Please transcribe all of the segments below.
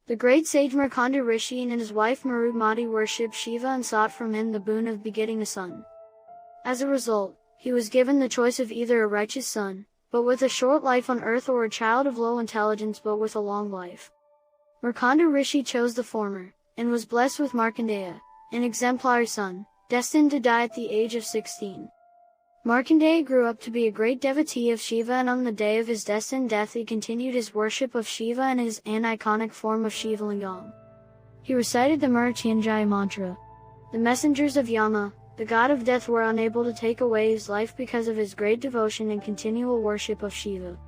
The great sage Markandeya Rishi and his wife Mrityunjaya worshipped Shiva and sought from him the boon of begetting a son. As a result, he was given the choice of either a righteous son, but with a short life on earth, or a child of low intelligence but with a long life. Markandeya Rishi chose the former, and was blessed with Markandeya, an exemplary son, destined to die at the age of 16. Markandeya grew up to be a great devotee of Shiva, and on the day of his destined death he continued his worship of Shiva in his iconic form of Shivalingam. He recited the Mrityunjaya Mantra. The messengers of Yama, the god of death, were unable to take away his life because of his great devotion and continual worship of Shiva.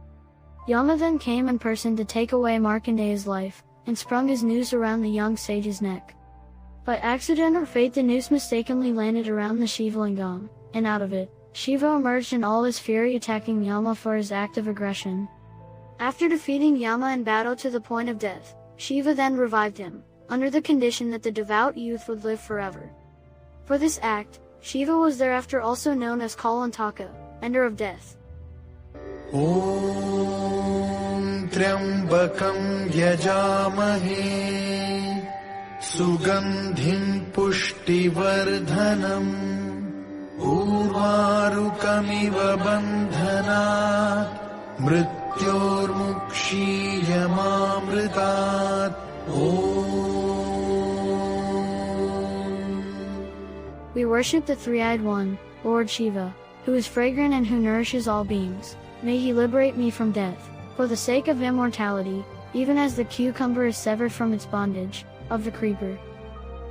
Yama then came in person to take away Markandeya's life, and sprung his noose around the young sage's neck. By accident or fate, the noose mistakenly landed around the Shivalingam, and out of it, Shiva emerged in all his fury, attacking Yama for his act of aggression. After defeating Yama in battle to the point of death, Shiva then revived him, under the condition that the devout youth would live forever. For this act, Shiva was thereafter also known as Kalantaka, ender of death. Om trayambakam yajamahe Sugandhim pushti vardhanam Urvaurukamiva bandhanat Mrityurmukshiya mamtritaat. We worship the three-eyed one, Lord Shiva, who is fragrant and who nourishes all beings. May he liberate me from death, for the sake of immortality, even as the cucumber is severed from its bondage, of the creeper.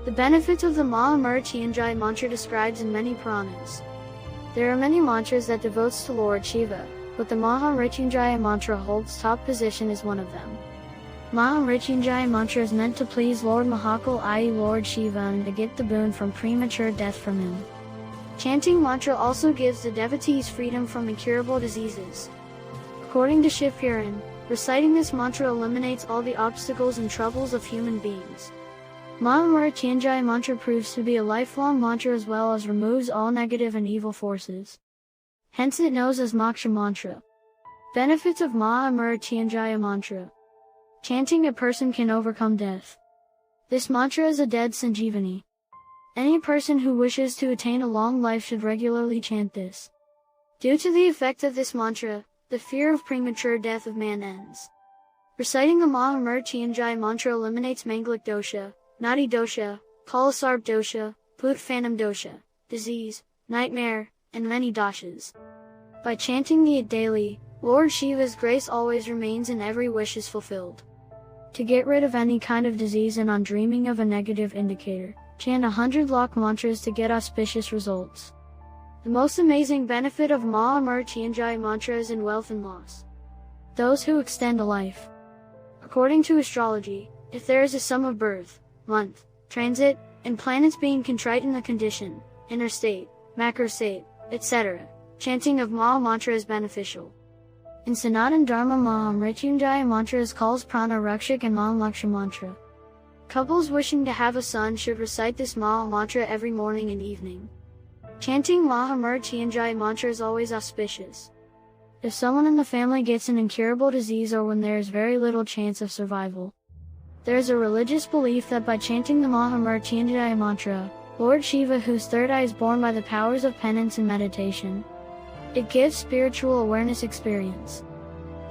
The benefits of the Maha Mrityunjaya Mantra describes in many Puranas. There are many mantras that devotes to Lord Shiva, but the Maha Mrityunjaya Mantra holds top position as one of them. Maha Mrityunjaya Mantra is meant to please Lord Mahakal, i.e. Lord Shiva, and to get the boon from premature death from him. Chanting mantra also gives the devotees freedom from incurable diseases. According to Shiv Puran, reciting this mantra eliminates all the obstacles and troubles of human beings. Maha Mrityunjaya Mantra proves to be a lifelong mantra as well as removes all negative and evil forces. Hence it knows as Moksha Mantra. Benefits of Maha Mrityunjaya Mantra. Chanting a person can overcome death. This mantra is a dead sanjeevani. Any person who wishes to attain a long life should regularly chant this. Due to the effect of this mantra, the fear of premature death of man ends. Reciting the Maha Mrityunjaya Mantra eliminates mangalic dosha, nadi dosha, kalasarp dosha, put phantom dosha, disease, nightmare, and many doshas. By chanting the daily, Lord Shiva's grace always remains and every wish is fulfilled. To get rid of any kind of disease and on dreaming of a negative indicator, chant 100 Lok mantras to get auspicious results. The most amazing benefit of Maha Mrityunjaya Mantra is in wealth and loss. Those who extend a life. According to astrology, if there is a sum of birth, month, transit, and planets being contrite in the condition, inner state, macro state, etc., chanting of Maha Mantra is beneficial. In Sanatan Dharma, Maha Mrityunjaya Mantra is called Prana Rakshak and Moksha Mantra. Couples wishing to have a son should recite this Maha Mantra every morning and evening. Chanting Maha Mrityunjaya Mantra is always auspicious. If someone in the family gets an incurable disease or when there is very little chance of survival, there is a religious belief that by chanting the Maha Mrityunjaya Mantra, Lord Shiva, whose third eye is born by the powers of penance and meditation, it gives spiritual awareness experience.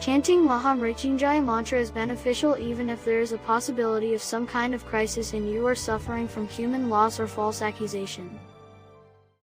Chanting Maha Mrityunjaya Mantra is beneficial even if there is a possibility of some kind of crisis and you are suffering from human loss or false accusation.